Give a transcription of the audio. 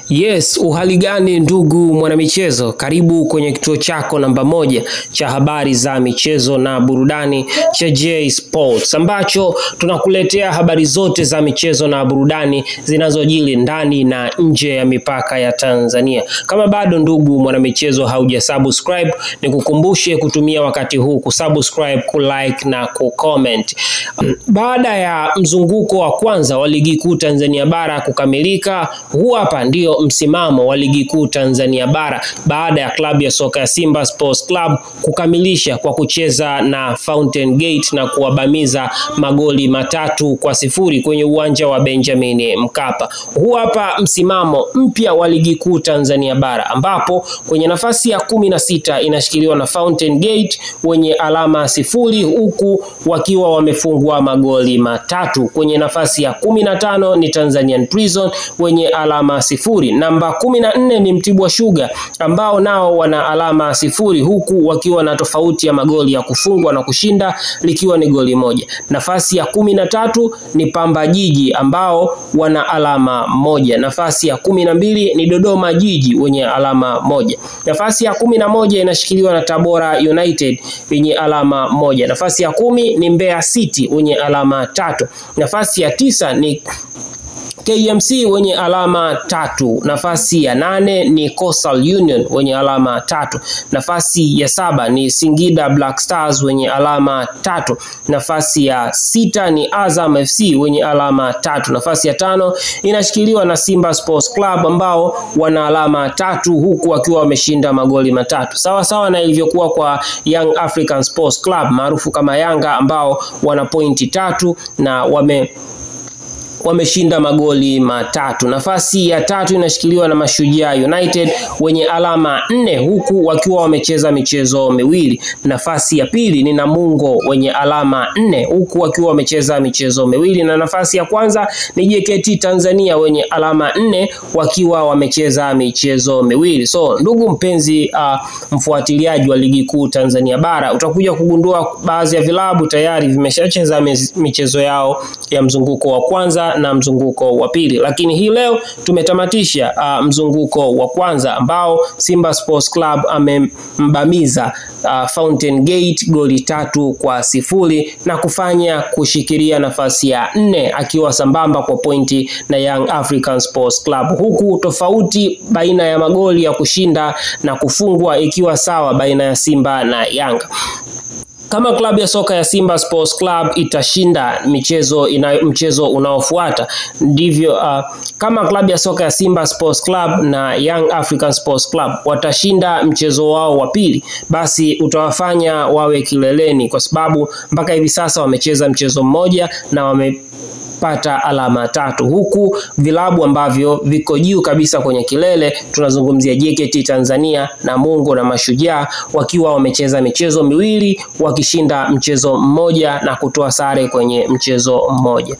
Yes, uhali gani ndugu mwanamichezo? Karibu kwenye kituo chako namba 1 cha habari za michezo na burudani cha J Sports, ambacho tunakuletea habari zote za michezo na burudani zinazojili ndani na nje ya mipaka ya Tanzania. Kama bado ndugu mwanamichezo haujasubscribe, nikukumbushe kutumia wakati huu kusubscribe, kulike na kucomment. Baada ya mzunguko wa kwanza wa ligi kuu Tanzania bara kukamilika, huu hapa ndio msimamo wa ligi kuu Tanzania bara baada ya klabu ya soka ya Simba Sports Club kukamilisha kwa kucheza na Fountain Gate na kuwabamiza magoli 3-0 kwenye uwanja wa Benjamin Mkapa. Huu hapa msimamo mpya wa ligi kuu Tanzania bara, ambapo kwenye nafasi ya 16 inashikiliwa na Fountain Gate wenye alama 0 huku wakiwa wamefungwa magoli 3. Kwenye nafasi ya 15 ni Tanzanian Prison wenye alama 0. Namba 14 ni Mtibwa Sugar ambao nao wana alama 0 huku wakiwa na tofauti ya magoli ya kufungwa na kushinda likiwa ni goli 1. Nafasi ya 13 ni Pamba Jiji ambao wana alama 1. Nafasi ya 12 ni Dodoma Jiji wenye alama 1. Nafasi ya 11 inashikiliwa na Tabora United wenye alama 1. Nafasi ya 10 ni Mbeya City wenye alama 3. Nafasi ya 9 ni KMC wenye alama 3. Nafasi ya 8 ni Coastal Union wenye alama 3. Nafasi ya 7 ni Singida Black Stars wenye alama 3. Nafasi ya 6 ni Azam FC wenye alama 3. Nafasi ya 5 inashikiliwa na Simba Sports Club ambao wana alama 3 huku wakiwa wameshinda magoli 3. Sawa na ilivyokuwa kwa Young African Sports Club maarufu kama Yanga ambao wana pointi 3 na wameshinda magoli 3. Nafasi ya 3 inashikiliwa na Mashujaa United wenye alama 4 huku wakiwa wamecheza michezo miwili. Nafasi ya 2 ni Namungo wenye alama 4 huku wakiwa wamecheza michezo miwili, na nafasi ya kwanza ni JKT Tanzania wenye alama 4 wakiwa wamecheza michezo miwili. So ndugu mpenzi mfuatiliaji wa ligi kuu Tanzania bara, utakuja kugundua baadhi ya vilabu tayari vimeshacheza michezo yao ya mzunguko wa kwanza na mzunguko wa pili, lakini hii leo tumetamatisha mzunguko wa kwanza ambao Simba Sports Club amembamiza Fountain Gate goli 3-0 na kufanya kushikilia nafasi ya 4 akiwa sambamba kwa pointi na Young African Sports Club, huku tofauti baina ya magoli ya kushinda na kufungwa ikiwa sawa baina ya Simba na Yanga. Kama klabu ya soka ya Simba Sports Club itashinda mchezo unaofuata, ndivyo kama klabu ya soka ya Simba Sports Club na Young African Sports Club watashinda mchezo wao wa pili, basi utawafanya wawe kileleni, kwa sababu mpaka hivi sasa wamecheza mchezo mmoja na wamepata alama 3, huku vilabu ambavyo viko juu kabisa kwenye kilele, tunazungumzia JKT Tanzania, Namungo na Mashujaa, wakiwa wamecheza michezo miwili wakishinda mchezo mmoja na kutoa sare kwenye mchezo mmoja.